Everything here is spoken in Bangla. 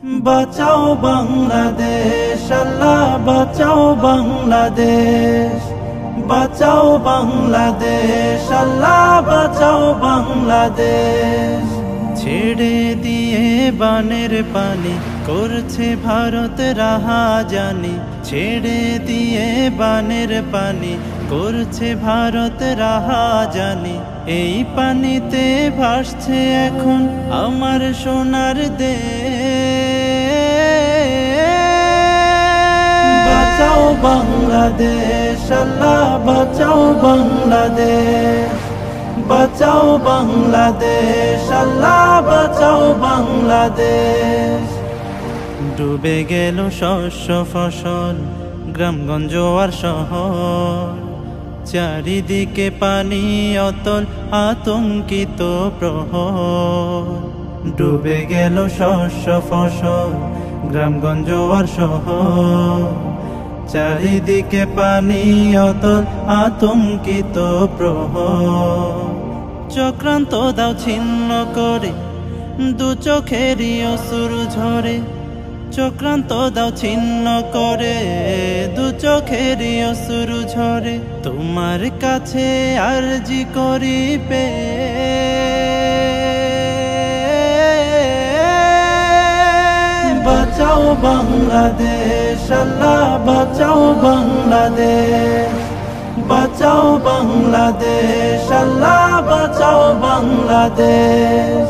বাঁচাও বাংলাদেশ, আল্লাহ বাঁচাও বাংলাদেশ, বাঁচাও বাংলাদেশ, আল্লাহ বাঁচাও বাংলাদেশ। ছেড়ে দিয়ে বানের পানি করছে ভারত রাহাজানি, ছেড়ে দিয়ে বানের পানি করছে ভারত রাহাজানি। এই পানিতে ভাসছে এখন আমার সোনার দেশ। বাঁচাও বাংলাদেশ, আল্লাহ বাঁচাও বাংলাদেশ, বাঁচাও বাংলাদেশ, আল্লাহ বাঁচাও বাংলাদেশ। ডুবে গেল শস্য ফসল, গ্রামগঞ্জ আর শহর, চারিদিকে পানি অতল, আতঙ্কিত প্রহর। ডুবে গেল শস্য ফসল, গ্রামগঞ্জ আর শহর, চারিদিকে পানি অতল, আতঙ্কিত প্রহর। চক্রান্ত দাও ছিন্ন করে, দু চোখেরই অশ্রু ঝরে, চক্রান্ত দাও ছিন্ন করে, দু চোখেরই অশ্রু ঝরে। তোমার কাছে আরজি করিবে, বাঁচাও বাংলাদেশ, আল্লাহ বাঁচাও বাংলাদেশ, বাঁচাও বাংলাদেশ, আল্লাহ বাঁচাও বাংলাদেশ।